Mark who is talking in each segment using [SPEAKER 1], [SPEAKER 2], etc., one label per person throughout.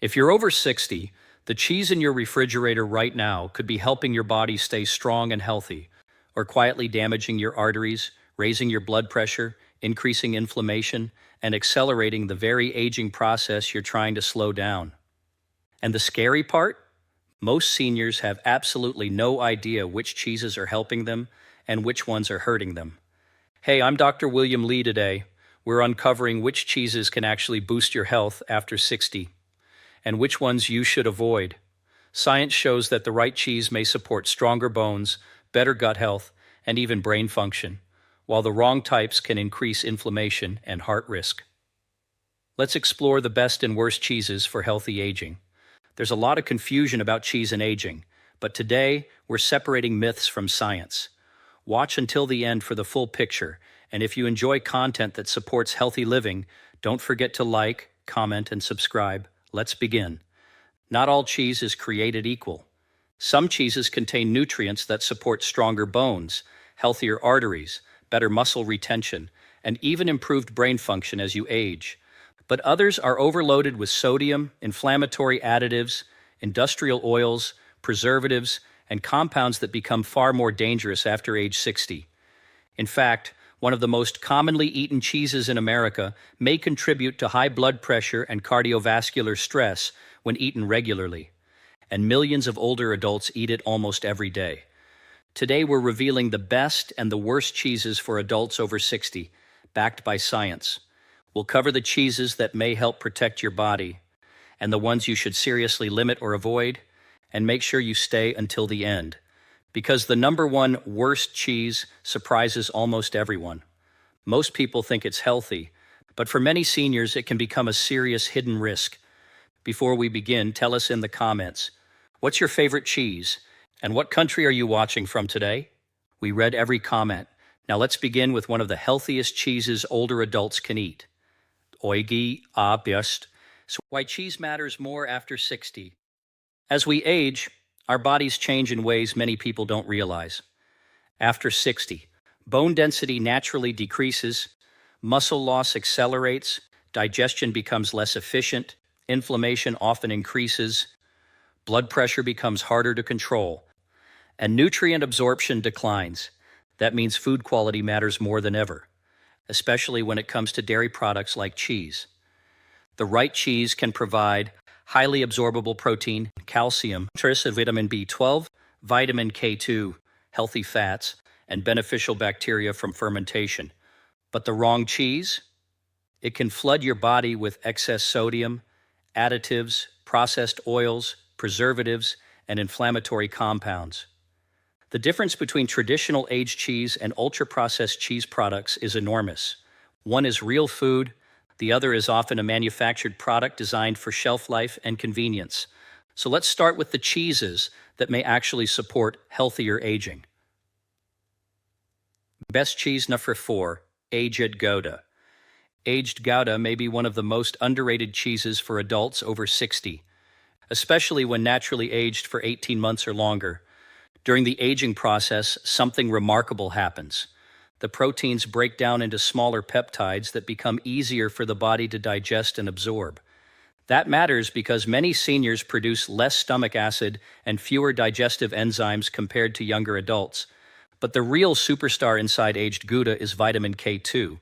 [SPEAKER 1] If you're over 60, the cheese in your refrigerator right now could be helping your body stay strong and healthy, or quietly damaging your arteries, raising your blood pressure, increasing inflammation, and accelerating the very aging process you're trying to slow down. And the scary part? Most seniors have absolutely no idea which cheeses are helping them and which ones are hurting them. Hey, I'm Dr. William Lee today. We're uncovering which cheeses can actually boost your health after 60 and which ones you should avoid. Science shows that the right cheese may support stronger bones, better gut health, and even brain function, while the wrong types can increase inflammation and heart risk. Let's explore the best and worst cheeses for healthy aging. There's a lot of confusion about cheese and aging, but today we're separating myths from science. Watch until the end for the full picture, and if you enjoy content that supports healthy living, don't forget to like, comment, and subscribe. Let's begin. Not all cheese is created equal. Some cheeses contain nutrients that support stronger bones, healthier arteries, better muscle retention, and even improved brain function as you age. But others are overloaded with sodium, inflammatory additives, industrial oils, preservatives, and compounds that become far more dangerous after age 60. In fact, one of the most commonly eaten cheeses in America may contribute to high blood pressure and cardiovascular stress when eaten regularly, and millions of older adults eat it almost every day. Today we're revealing the best and the worst cheeses for adults over 60, backed by science. We'll cover the cheeses that may help protect your body, and the ones you should seriously limit or avoid, and make sure you stay until the end. Because the number one worst cheese surprises almost everyone. Most people think it's healthy, but for many seniors it can become a serious hidden risk. Before we begin, tell us in the comments, what's your favorite cheese? And what country are you watching from today? We read every comment. Now let's begin with one of the healthiest cheeses older adults can eat. Oigi a best. So why cheese matters more after 60. As we age, our bodies change in ways many people don't realize. After 60, bone density naturally decreases, muscle loss accelerates, digestion becomes less efficient, inflammation often increases, blood pressure becomes harder to control, and nutrient absorption declines. That means food quality matters more than ever, especially when it comes to dairy products like cheese. The right cheese can provide highly absorbable protein, calcium, trace of vitamin B12, vitamin K2, healthy fats, and beneficial bacteria from fermentation. But the wrong cheese? It can flood your body with excess sodium, additives, processed oils, preservatives, and inflammatory compounds. The difference between traditional aged cheese and ultra-processed cheese products is enormous. One is real food, the other is often a manufactured product designed for shelf life and convenience. So let's start with the cheeses that may actually support healthier aging. Best cheese number 4, aged Gouda. Aged Gouda may be one of the most underrated cheeses for adults over 60, especially when naturally aged for 18 months or longer. During the aging process, something remarkable happens. The proteins break down into smaller peptides that become easier for the body to digest and absorb. That matters because many seniors produce less stomach acid and fewer digestive enzymes compared to younger adults. But the real superstar inside aged Gouda is vitamin K2.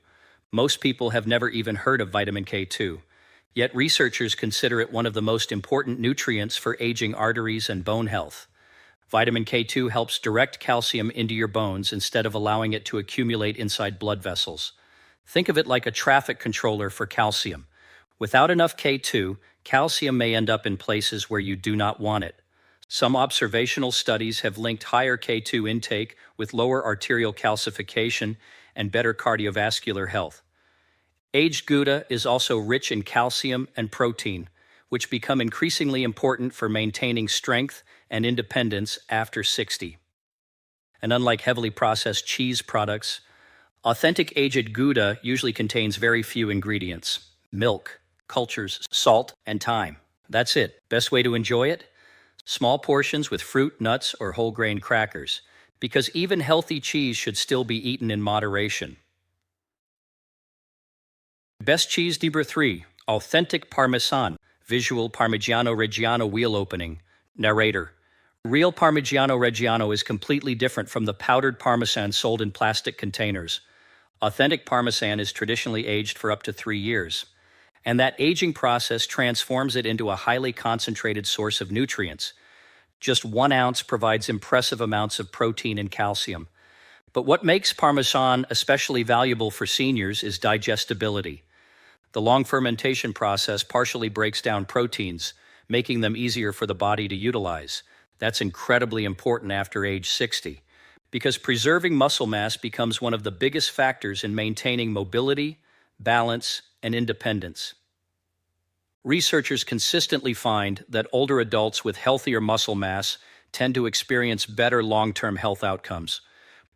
[SPEAKER 1] Most people have never even heard of vitamin K2. Yet researchers consider it one of the most important nutrients for aging arteries and bone health. Vitamin K2 helps direct calcium into your bones instead of allowing it to accumulate inside blood vessels. Think of it like a traffic controller for calcium. Without enough K2, calcium may end up in places where you do not want it. Some observational studies have linked higher K2 intake with lower arterial calcification and better cardiovascular health. Aged Gouda is also rich in calcium and protein, which become increasingly important for maintaining strength and independence after 60. And unlike heavily processed cheese products, authentic aged Gouda usually contains very few ingredients: milk, cultures, salt, and thyme. That's it. Best way to enjoy it? Small portions with fruit, nuts, or whole grain crackers, because even healthy cheese should still be eaten in moderation. Best cheese number 3, authentic Parmesan. Visual Parmigiano Reggiano wheel opening. Narrator. Real Parmigiano Reggiano is completely different from the powdered Parmesan sold in plastic containers. Authentic Parmesan is traditionally aged for up to 3 years, and that aging process transforms it into a highly concentrated source of nutrients. Just 1 ounce provides impressive amounts of protein and calcium. But what makes Parmesan especially valuable for seniors is digestibility. The long fermentation process partially breaks down proteins, making them easier for the body to utilize. That's incredibly important after age 60, because preserving muscle mass becomes one of the biggest factors in maintaining mobility, balance, and independence. Researchers consistently find that older adults with healthier muscle mass tend to experience better long-term health outcomes.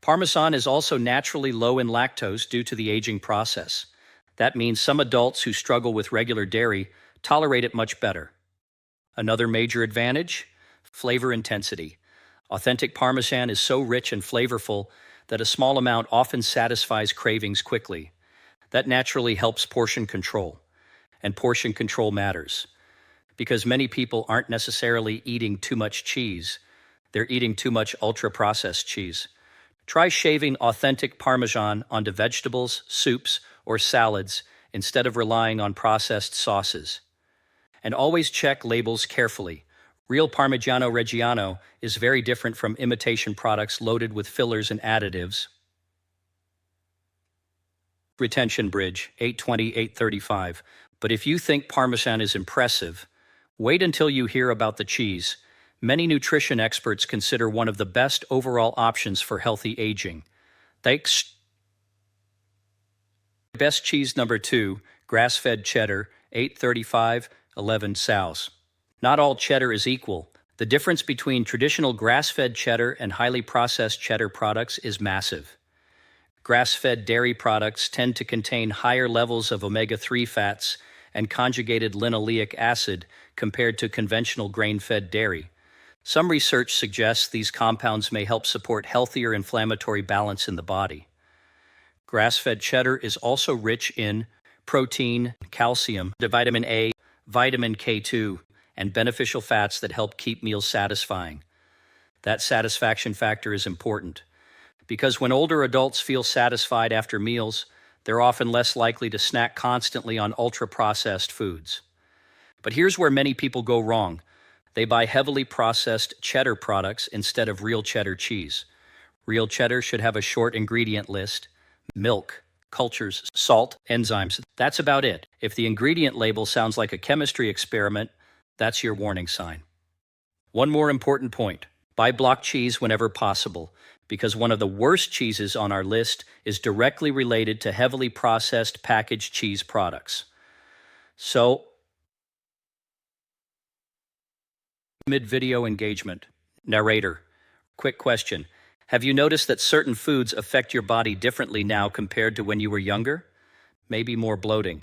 [SPEAKER 1] Parmesan is also naturally low in lactose due to the aging process. That means some adults who struggle with regular dairy tolerate it much better. Another major advantage? Flavor intensity. Authentic Parmesan is so rich and flavorful that a small amount often satisfies cravings quickly. That naturally helps portion control. And portion control matters, because many people aren't necessarily eating too much cheese. They're eating too much ultra-processed cheese. Try shaving authentic Parmesan onto vegetables, soups, or salads instead of relying on processed sauces. And always check labels carefully. Real Parmigiano Reggiano is very different from imitation products loaded with fillers and additives. Retention bridge, 820-835. But if you think Parmesan is impressive, wait until you hear about the cheese. Many nutrition experts consider one of the best overall options for healthy aging. Best cheese number 2, grass-fed cheddar, 835, 11 Souse. Not all cheddar is equal. The difference between traditional grass-fed cheddar and highly processed cheddar products is massive. Grass-fed dairy products tend to contain higher levels of omega-3 fats and conjugated linoleic acid compared to conventional grain-fed dairy. Some research suggests these compounds may help support healthier inflammatory balance in the body. Grass-fed cheddar is also rich in protein, calcium, vitamin A, vitamin K2, and beneficial fats that help keep meals satisfying. That satisfaction factor is important, because when older adults feel satisfied after meals, they're often less likely to snack constantly on ultra-processed foods. But here's where many people go wrong. They buy heavily processed cheddar products instead of real cheddar cheese. Real cheddar should have a short ingredient list: milk, cultures, salt, enzymes. That's about it. If the ingredient label sounds like a chemistry experiment, that's your warning sign. One more important point: buy block cheese whenever possible, because one of the worst cheeses on our list is directly related to heavily processed packaged cheese products. So, mid-video engagement. Narrator. Quick question. Have you noticed that certain foods affect your body differently now compared to when you were younger? Maybe more bloating,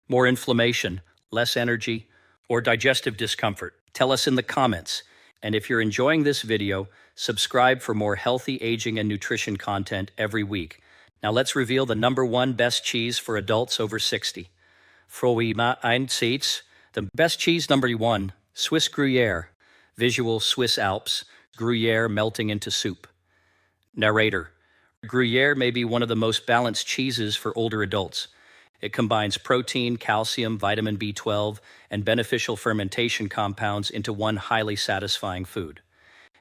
[SPEAKER 1] more inflammation, less energy, or digestive discomfort? Tell us in the comments. And if you're enjoying this video, subscribe for more healthy aging and nutrition content every week. Now let's reveal the number 1 best cheese for adults over 60. The best cheese number 1, Swiss Gruyere. Visual Swiss Alps, Gruyere melting into soup. Narrator. Gruyere may be one of the most balanced cheeses for older adults. It combines protein, calcium, vitamin B12, and beneficial fermentation compounds into one highly satisfying food.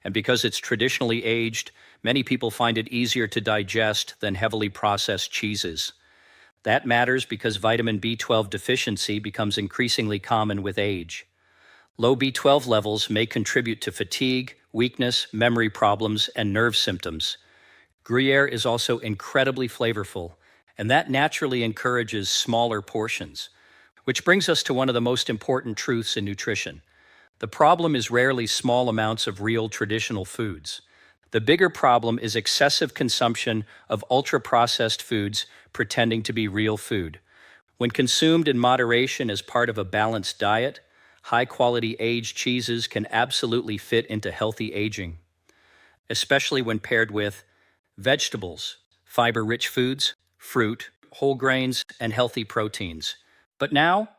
[SPEAKER 1] And because it's traditionally aged, many people find it easier to digest than heavily processed cheeses. That matters because vitamin B12 deficiency becomes increasingly common with age. Low B12 levels may contribute to fatigue, weakness, memory problems, and nerve symptoms. Gruyere is also incredibly flavorful, and that naturally encourages smaller portions. Which brings us to one of the most important truths in nutrition. The problem is rarely small amounts of real traditional foods. The bigger problem is excessive consumption of ultra-processed foods pretending to be real food. When consumed in moderation as part of a balanced diet, high-quality aged cheeses can absolutely fit into healthy aging, especially when paired with vegetables, fiber-rich foods, fruit, whole grains, and healthy proteins. But now,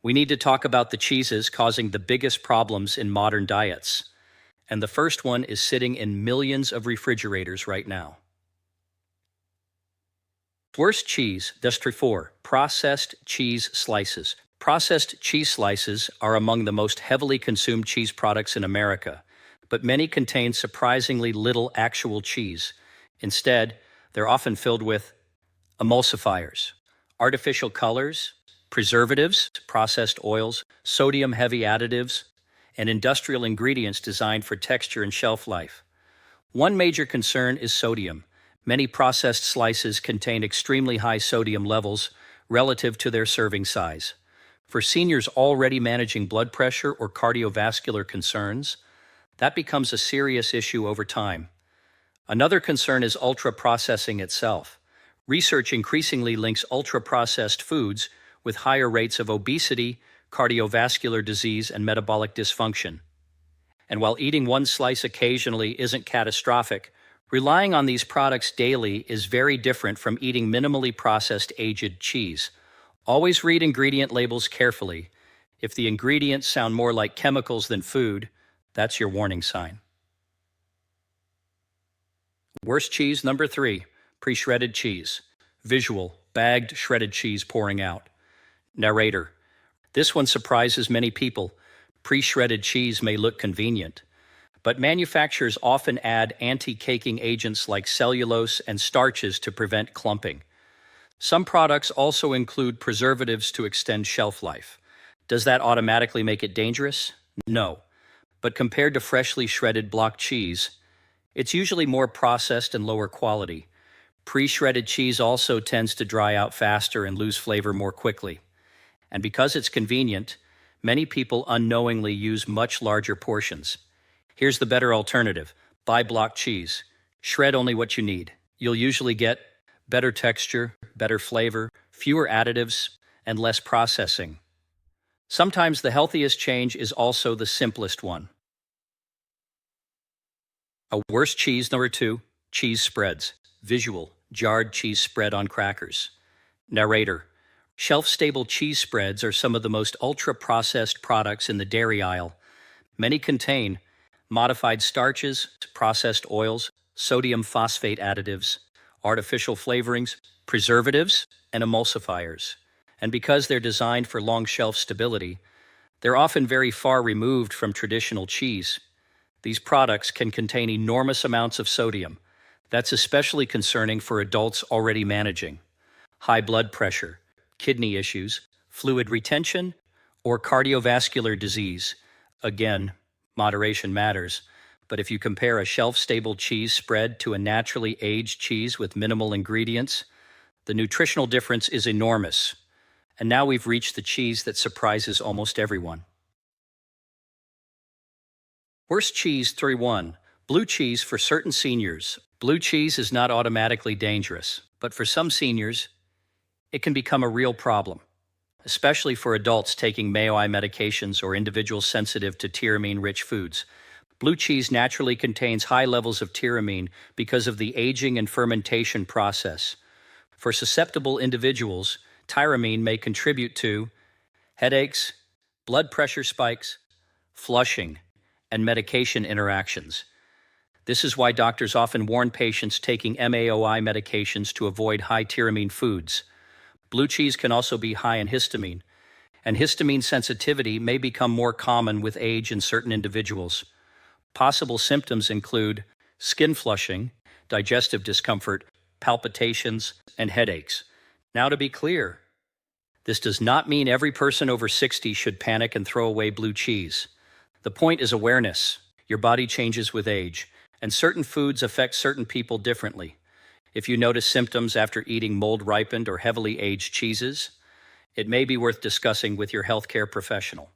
[SPEAKER 1] We need to talk about the cheeses causing the biggest problems in modern diets. And the first one is sitting in millions of refrigerators right now. Worst cheese, Destry 4, processed cheese slices. Processed cheese slices are among the most heavily consumed cheese products in America, but many contain surprisingly little actual cheese. Instead, they're often filled with emulsifiers, artificial colors, preservatives, processed oils, sodium-heavy additives, and industrial ingredients designed for texture and shelf life. One major concern is sodium. Many processed slices contain extremely high sodium levels relative to their serving size. For seniors already managing blood pressure or cardiovascular concerns, that becomes a serious issue over time. Another concern is ultra-processing itself. Research increasingly links ultra-processed foods with higher rates of obesity, cardiovascular disease, and metabolic dysfunction. And while eating one slice occasionally isn't catastrophic, relying on these products daily is very different from eating minimally processed aged cheese. Always read ingredient labels carefully. If the ingredients sound more like chemicals than food, that's your warning sign. Worst cheese number 3, pre-shredded cheese. Visual, bagged shredded cheese pouring out. Narrator. This one surprises many people. Pre-shredded cheese may look convenient, but manufacturers often add anti-caking agents like cellulose and starches to prevent clumping. Some products also include preservatives to extend shelf life. Does that automatically make it dangerous? No. But compared to freshly shredded block cheese, it's usually more processed and lower quality. Pre-shredded cheese also tends to dry out faster and lose flavor more quickly. And because it's convenient, many people unknowingly use much larger portions. Here's the better alternative. Buy block cheese. Shred only what you need. You'll usually get better texture, better flavor, fewer additives, and less processing. Sometimes the healthiest change is also the simplest one. A worst cheese number 2, cheese spreads. Visual, jarred cheese spread on crackers. Narrator. Shelf-stable cheese spreads are some of the most ultra-processed products in the dairy aisle. Many contain modified starches, processed oils, sodium phosphate additives, artificial flavorings, preservatives, and emulsifiers. And because they're designed for long shelf stability, they're often very far removed from traditional cheese. These products can contain enormous amounts of sodium. That's especially concerning for adults already managing high blood pressure, kidney issues, fluid retention, or cardiovascular disease. Again, moderation matters, but if you compare a shelf-stable cheese spread to a naturally aged cheese with minimal ingredients, the nutritional difference is enormous. And now we've reached the cheese that surprises almost everyone. Worst cheese 3-1, blue cheese for certain seniors. Blue cheese is not automatically dangerous, but for some seniors, it can become a real problem, especially for adults taking MAOI medications or individuals sensitive to tyramine-rich foods. Blue cheese naturally contains high levels of tyramine because of the aging and fermentation process. For susceptible individuals, tyramine may contribute to headaches, blood pressure spikes, flushing, and medication interactions. This is why doctors often warn patients taking MAOI medications to avoid high tyramine foods. Blue cheese can also be high in histamine, and histamine sensitivity may become more common with age in certain individuals. Possible symptoms include skin flushing, digestive discomfort, palpitations, and headaches. Now, to be clear, this does not mean every person over 60 should panic and throw away blue cheese. The point is awareness. Your body changes with age, and certain foods affect certain people differently. If you notice symptoms after eating mold-ripened or heavily aged cheeses, it may be worth discussing with your healthcare professional.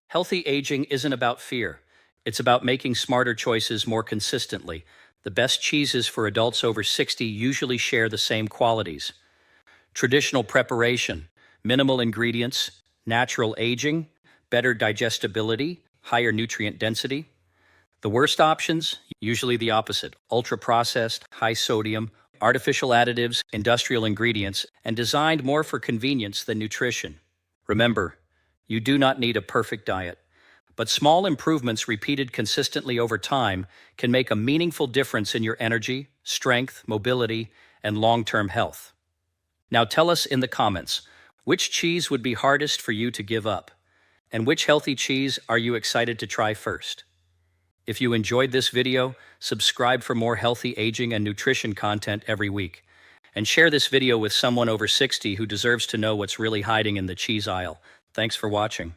[SPEAKER 1] Healthy aging isn't about fear. It's about making smarter choices more consistently. The best cheeses for adults over 60 usually share the same qualities. Traditional preparation, minimal ingredients, natural aging, better digestibility, higher nutrient density. The worst options, usually the opposite, ultra-processed, high sodium, artificial additives, industrial ingredients, and designed more for convenience than nutrition. Remember, you do not need a perfect diet, but small improvements repeated consistently over time can make a meaningful difference in your energy, strength, mobility, and long-term health. Now tell us in the comments, which cheese would be hardest for you to give up? And which healthy cheese are you excited to try first? If you enjoyed this video, subscribe for more healthy aging and nutrition content every week. And share this video with someone over 60 who deserves to know what's really hiding in the cheese aisle. Thanks for watching.